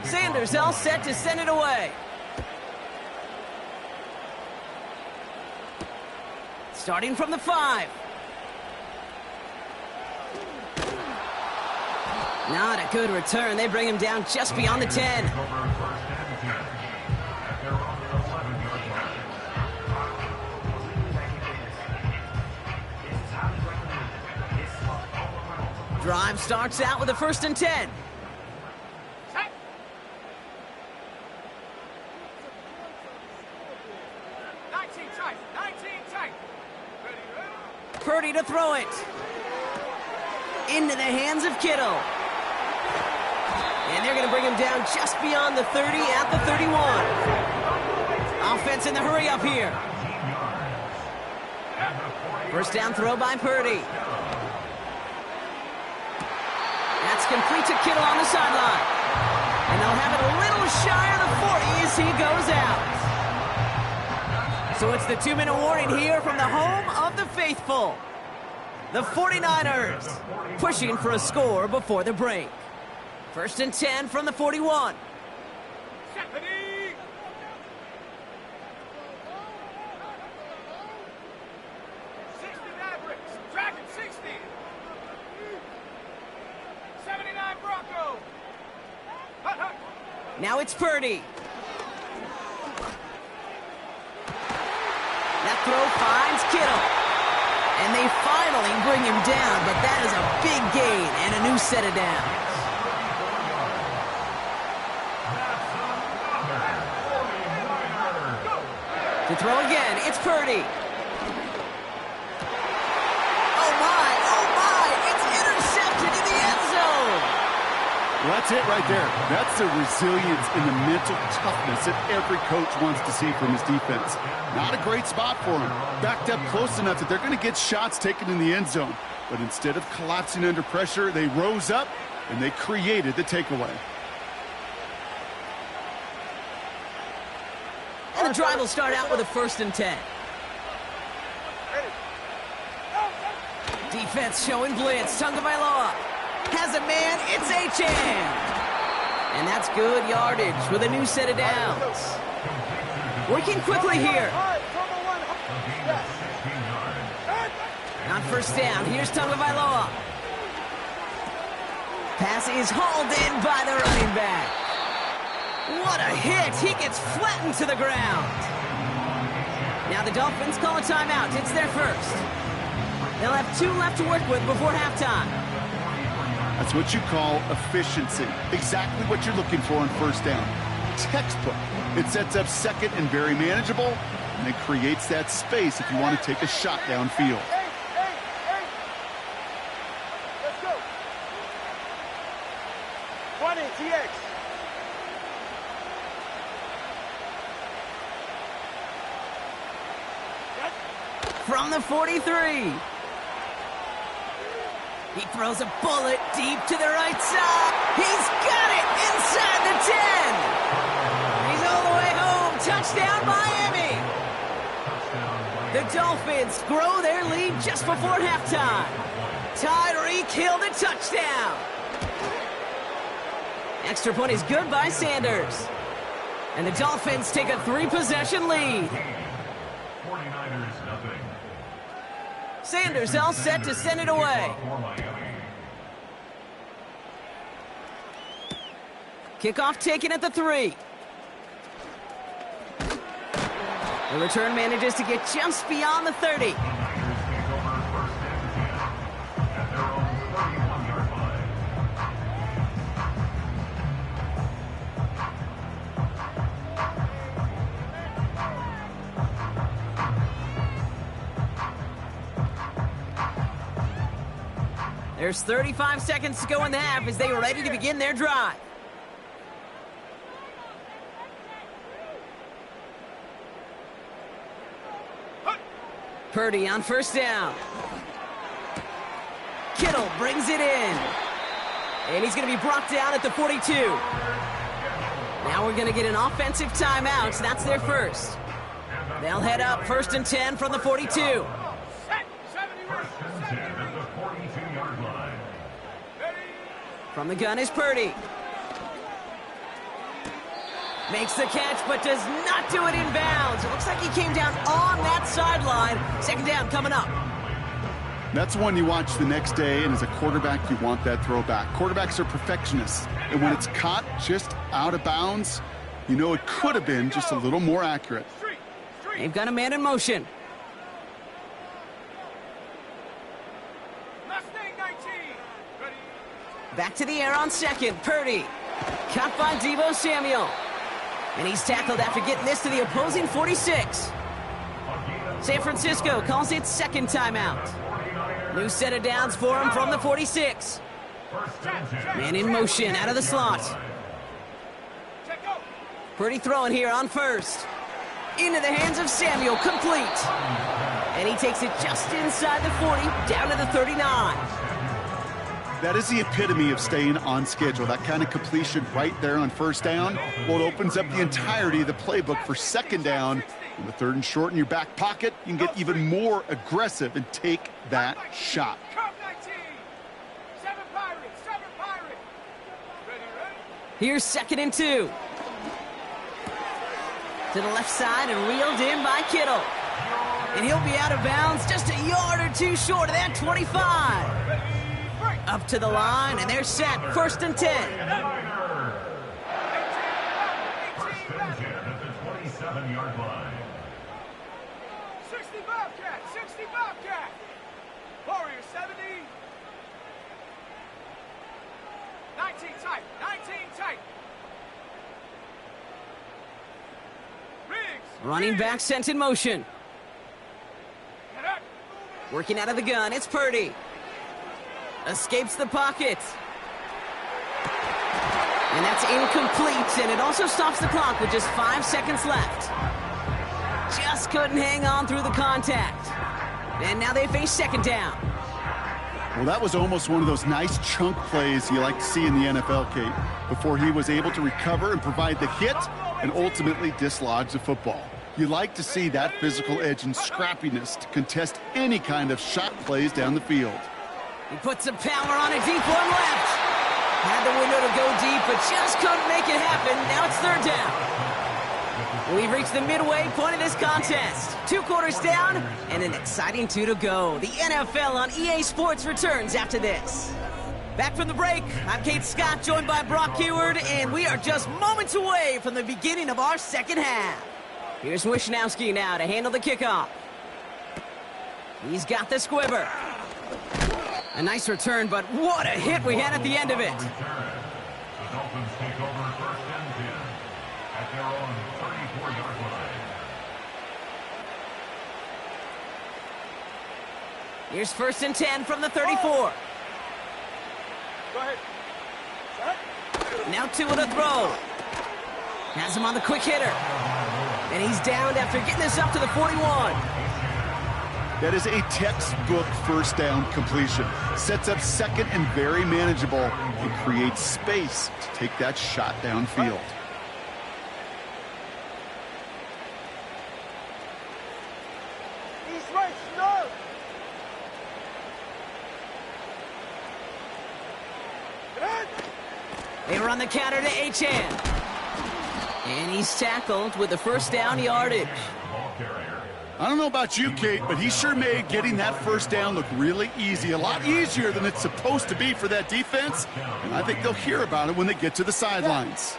Sanders all set to send it away. Starting from the 5. Not a good return. They bring him down just beyond the 10. Drive starts out with a 1st and 10. Purdy to throw it. Into the hands of Kittle. And they're going to bring him down just beyond the 30 at the 31. Offense in the hurry up here. First down throw by Purdy. That's complete to Kittle on the sideline. And they'll have it a little shy of the 40 as he goes out. So it's the 2-minute warning here from the home of the faithful. The 49ers pushing for a score before the break. 1st and 10 from the 41. Now it's Purdy. That throw finds Kittle. And they finally bring him down, but that is a big gain and a new set of downs. To throw again, it's Purdy. Oh my, it's intercepted in the end zone. Well, that's it right there. That's the resilience and the mental toughness that every coach wants to see from his defense. Not a great spot for him. Backed up close enough that they're going to get shots taken in the end zone. But instead of collapsing under pressure, they rose up and they created the takeaway. And the drive will start out with a 1st and 10. Defense showing blitz. Tagovailoa has a man. It's H2h. And that's good yardage with a new set of downs. Working quickly here. On 1st down, here's Tagovailoa. Pass is hauled in by the running back. What a hit! He gets flattened to the ground. Now the Dolphins call a timeout. It's their first. They'll have 2 left to work with before halftime. That's what you call efficiency. Exactly what you're looking for on 1st down. Textbook. It sets up 2nd and very manageable, and it creates that space if you want to take a shot downfield. Let's go. 20, TX. From the 43. He throws a bullet deep to the right side. He's got it inside the Dolphins grow their lead just before halftime. Tyreek Hill the touchdown. Extra point is good by Sanders. And the Dolphins take a 3-possession lead. 49ers nothing. Sanders all set to send it away. Kickoff taken at the 3. The return manages to get just beyond the 30. There's 35 seconds to go in the half as they are ready to begin their drive. Purdy on first down. Kittle brings it in. And he's going to be brought down at the 42. Now we're going to get an offensive timeout. So that's their first. They'll head up 1st and 10 from the 42. First and 10 at the 42-yard line. From the gun is Purdy. Makes the catch, but does not do it in bounds. It looks like he came down on that sideline. 2nd down coming up. That's one you watch the next day, and as a quarterback, you want that throw back. Quarterbacks are perfectionists, and when it's caught just out of bounds, you know it could have been just a little more accurate. They've got a man in motion. Back to the air on 2nd. Purdy. Caught by Deebo Samuel. And he's tackled after getting this to the opposing 46. San Francisco calls it 2nd timeout. New set of downs for him from the 46. Man in motion out of the slot. Purdy throwing here on 1st. Into the hands of Samuel, complete. And he takes it just inside the 40, down to the 39. That is the epitome of staying on schedule. That kind of completion right there on 1st down. Well, it opens up the entirety of the playbook for 2nd down. In the 3rd and short in your back pocket, you can get even more aggressive and take that shot. Here's 2nd and 2. To the left side and reeled in by Kittle. And he'll be out of bounds just a yard or two short of that 25. Up to the line, and they're set. 1st and 10. First and 10 at the 27-yard line. 60 Bobcat, 60 Bobcat. Warrior 70. 19 tight, 19 tight. Riggs. Running back sent in motion. Working out of the gun, it's Purdy. Escapes the pocket. And that's incomplete, and it also stops the clock with just 5 seconds left. Just couldn't hang on through the contact. And now they face 2nd down. Well, that was almost one of those nice chunk plays you like to see in the NFL, Kate, before he was able to recover and provide the hit and ultimately dislodge the football. You like to see that physical edge and scrappiness to contest any kind of shot plays down the field. He puts some power on a deep one left. Had the window to go deep, but just couldn't make it happen. Now it's 3rd down. We've reached the midway point of this contest. 2 quarters down and an exciting 2 to go. The NFL on EA Sports returns after this. Back from the break, I'm Kate Scott, joined by Brock Heward, and we are just moments away from the beginning of our 2nd half. Here's Wishnowski now to handle the kickoff. He's got the squibber. A nice return, but what a hit we had at the end of it. The Dolphins take over 1st and 10 at their own 34-yard line. Here's 1st and 10 from the 34. Go ahead. Now 2 with a throw. Has him on the quick hitter. And he's downed after getting this up to the 41. That is a textbook 1st down completion. Sets up 2nd and very manageable and creates space to take that shot downfield. They run the counter to H2h. And he's tackled with the first down yardage. I don't know about you, Kate, but he sure made getting that first down look really easy. A lot easier than it's supposed to be for that defense. And I think they'll hear about it when they get to the sidelines.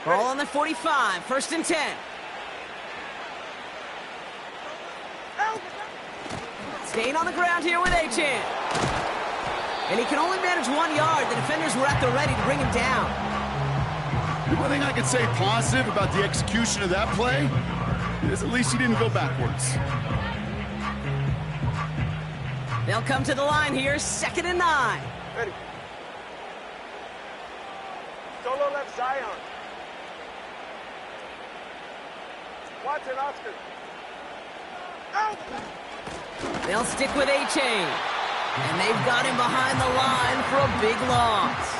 Ball on the 45, 1st and 10. Staying on the ground here with H2h. And he can only manage 1 yard. The defenders were at the ready to bring him down. The one thing I could say positive about the execution of that play is at least he didn't go backwards. They'll come to the line here, 2nd and 9. Ready. Solo left Zion. Watson, Oscar. Out! They'll stick with H2h. And they've got him behind the line for a big loss.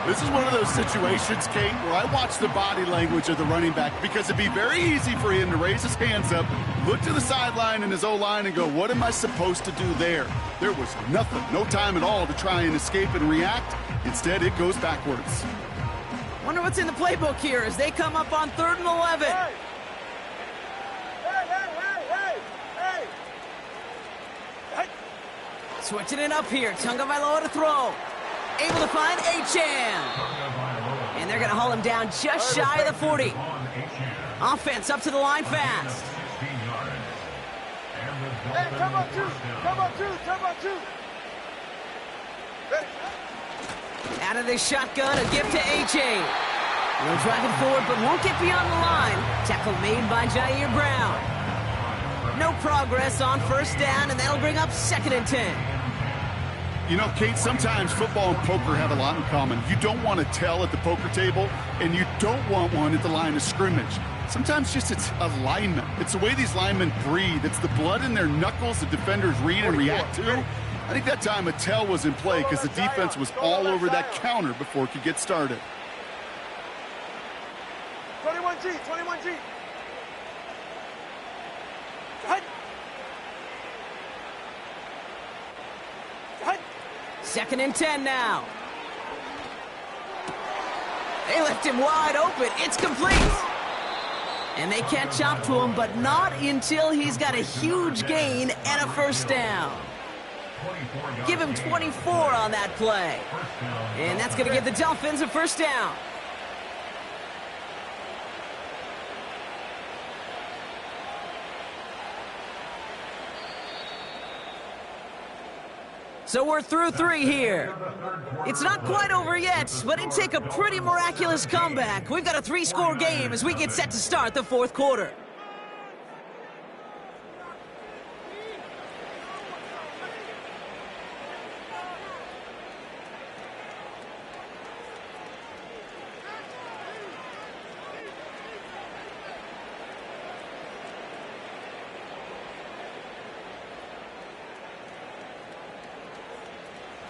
This is one of those situations, Kate, where I watch the body language of the running back because it'd be very easy for him to raise his hands up, look to the sideline and his O-line and go, what am I supposed to do there? There was nothing, no time at all to try and escape and react. Instead, it goes backwards. Wonder what's in the playbook here as they come up on 3rd and 11. Hey! Hey! Switching it up here. Tagovailoa to throw. Able to find H2h. And they're going to haul him down just shy of the 40. Offense up to the line fast. Hey, come on, two! Come on, two! Come on, two! Ready. Out of this shotgun, a give to H2h. They'll drive it forward, but won't get beyond the line. Tackle made by Jair Brown. No progress on 1st down, and that'll bring up 2nd and 10. You know, Kate, sometimes football and poker have a lot in common. You don't want to tell at the poker table, and you don't want one at the line of scrimmage. Sometimes just it's alignment. It's the way these linemen breathe. It's the blood in their knuckles the defenders read and react to. I think that time a tell was in play because the defense was all over that counter before it could get started. 21G, 21G. Hut. Hut. 2nd and 10 now. They left him wide open. It's complete. And they catch up to him, but not until he's got a huge gain and a 1st down. Give him 24 on that play. And that's going to give the Dolphins a 1st down. So we're through 3 here. It's not quite over yet, but it'd take a pretty miraculous comeback. We've got a 3-score game as we get set to start the 4th quarter.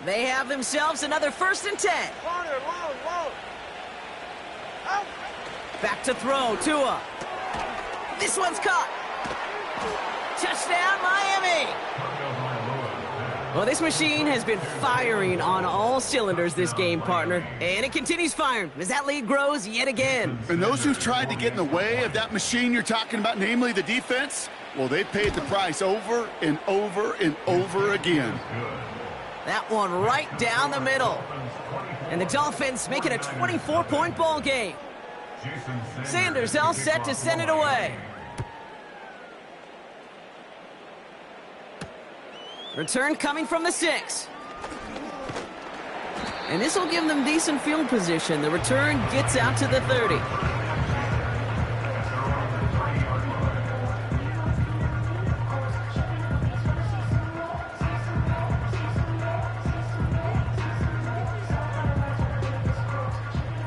They have themselves another 1st and 10. Corner, long. Out. Back to throw, Tua. This one's caught. Touchdown, Miami. Well, this machine has been firing on all cylinders this game, partner. And it continues firing as that lead grows yet again. And those who've tried to get in the way of that machine you're talking about, namely the defense, well, they've paid the price over and over and over again. That one right down the middle. And the Dolphins make it a 24-point ball game. Sanders all set to send it away. Return coming from the 6. And this will give them decent field position. The return gets out to the 30.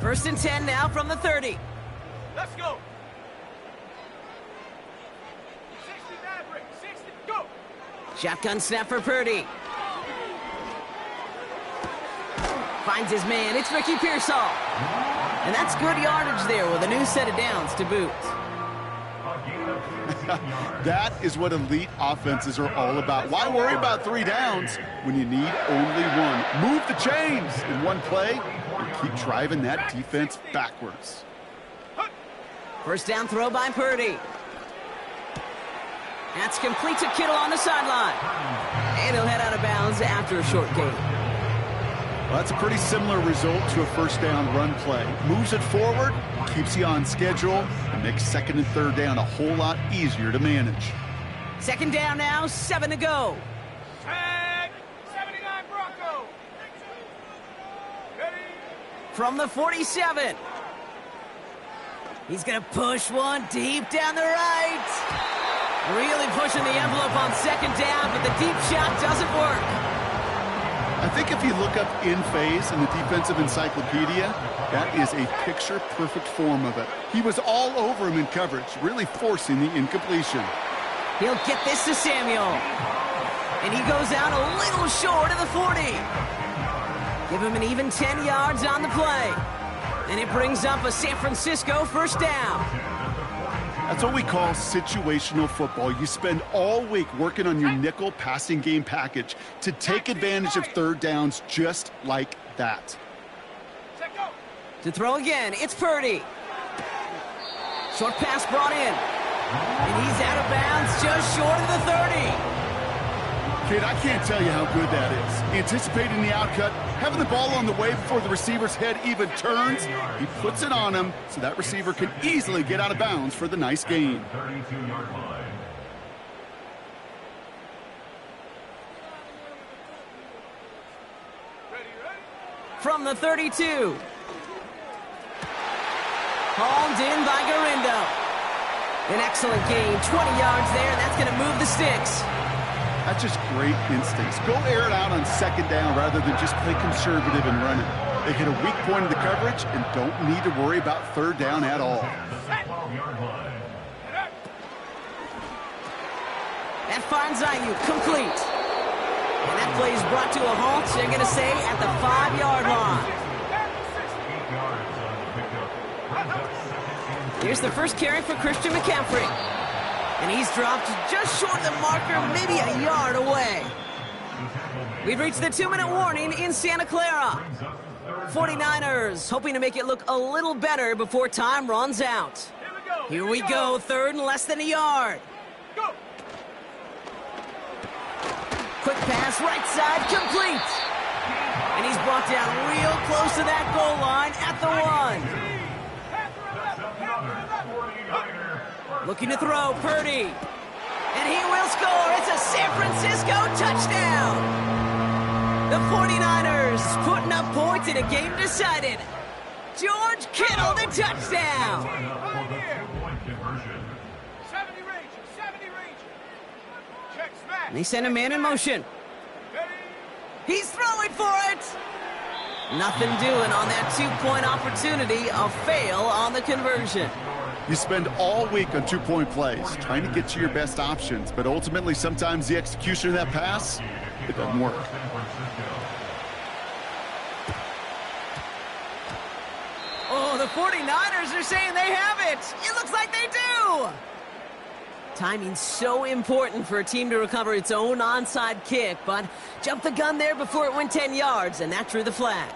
First and 10 now from the 30. Let's go. 60 Maverick, 60, go. Shotgun snap for Purdy. Finds his man. It's Ricky Pearsall. And that's good yardage there with a new set of downs to boot. That is what elite offenses are all about. Why worry about 3 downs when you need only 1? Move the chains in one play, and keep driving that defense backwards. First down throw by Purdy. That's complete to Kittle on the sideline. And he'll head out of bounds after a short gain. Well, that's a pretty similar result to a first down run play. Moves it forward, keeps you on schedule, and makes second and third down a whole lot easier to manage. Second down now, 7 to go. Tag 79 Bronco. Ready? From the 47. He's going to push one deep down the right. Really pushing the envelope on second down, but the deep shot doesn't work. I think if you look up in phase in the defensive encyclopedia, that is a picture-perfect form of it. He was all over him in coverage, really forcing the incompletion. He'll get this to Samuel. And he goes out a little short of the 40. Give him an even 10 yards on the play. And it brings up a San Francisco first down. That's what we call situational football. You spend all week working on your nickel passing game package to take advantage of third downs just like that. To throw again, it's Purdy. Short pass brought in. And he's out of bounds just short of the 30. Kid, I can't tell you how good that is. Anticipating the outcut, having the ball on the way before the receiver's head even turns, he puts it on him so that receiver can easily get out of bounds for the nice gain. 32-yard line. From the 32. Hauled in by Garindo. An excellent gain, 20 yards there, and that's going to move the sticks. That's just great instincts. Go air it out on second down rather than just play conservative and run it. They hit a weak point of the coverage and don't need to worry about third down at all. That finds Ayuk complete. And that play is brought to a halt, they're going to say, at the 5-yard line. Here's the first carry for Christian McCaffrey. And he's dropped just short of the marker, maybe a yard away. We've reached the 2-minute warning in Santa Clara. 49ers hoping to make it look a little better before time runs out. Here we go, third and less than a yard. Quick pass, right side, complete. And he's brought down real close to that goal line at the 1. Looking to throw, Purdy. And he will score. It's a San Francisco touchdown. The 49ers putting up points in a game decided. George Kittle, the touchdown. 70 Ranger, 70 Ranger. Check smash. And they send a man in motion. He's throwing for it. Nothing doing on that 2-point opportunity. A fail on the conversion. You spend all week on 2-point plays, trying to get to your best options, but ultimately sometimes the execution of that pass, it doesn't work. Oh, the 49ers are saying they have it. It looks like they do. Timing's so important for a team to recover its own onside kick, but jumped the gun there before it went 10 yards, and that drew the flag.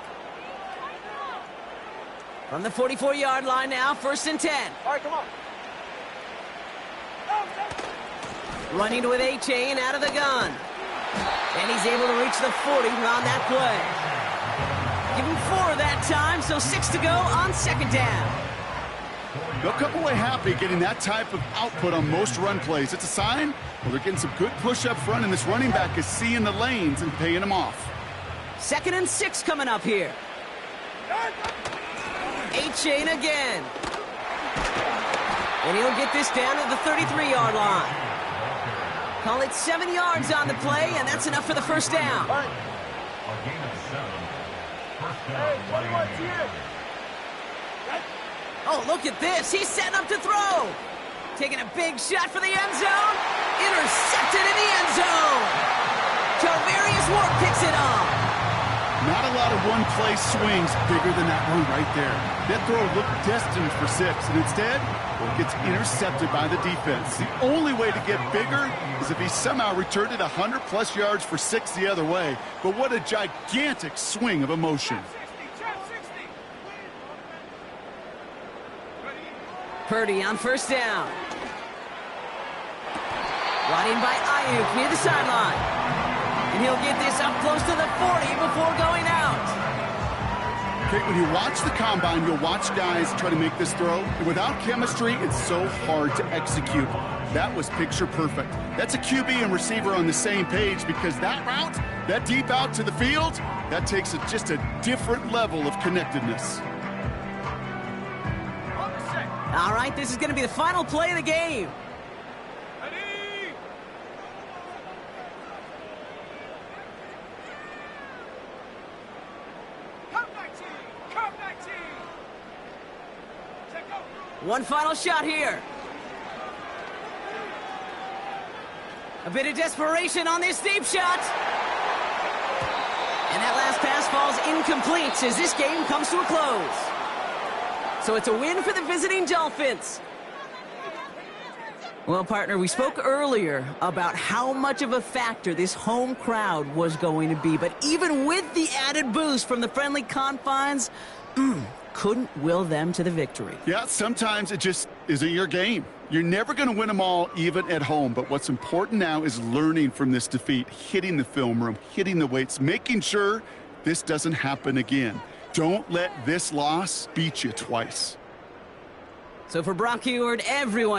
From the 44-yard line now, 1st and 10. All right, come on. Running with A-Chain out of the gun. And he's able to reach the 40 on that play. Give him 4 that time, so 6 to go on second down. They'll come away happy getting that type of output on most run plays. It's a sign, well, they're getting some good push up front, and this running back is seeing the lanes and paying them off. 2nd and 6 coming up here. A-Chain again. And he'll get this down to the 33-yard line. Call it 7 yards on the play, and that's enough for the first down. Oh, look at this. He's setting up to throw. Taking a big shot for the end zone. Intercepted in the end zone. Tarvarius Ward picks it up. Not a lot of one-play swings bigger than that one right there. That throw looked destined for 6, and instead, well, it gets intercepted by the defense. The only way to get bigger is if he somehow returned it 100-plus yards for 6 the other way. But what a gigantic swing of emotion. Purdy on first down. Brought in by Ayuk near the sideline. And he'll get this up close to the 40 before going out. Okay, when you watch the combine, you'll watch guys try to make this throw. And without chemistry, it's so hard to execute. That was picture perfect. That's a QB and receiver on the same page, because that route, that deep out to the field, that takes just a different level of connectedness. All right, this is going to be the final play of the game. One final shot here. A bit of desperation on this deep shot. And that last pass falls incomplete as this game comes to a close. So it's a win for the visiting Dolphins. Well, partner, we spoke earlier about how much of a factor this home crowd was going to be. But even with the added boost from the friendly confines, couldn't will them to the victory. Yeah, sometimes it just isn't your game. You're never going to win them all, even at home. But what's important now is learning from this defeat, hitting the film room, hitting the weights, making sure this doesn't happen again. Don't let this loss beat you twice. So for Brock Heward, everyone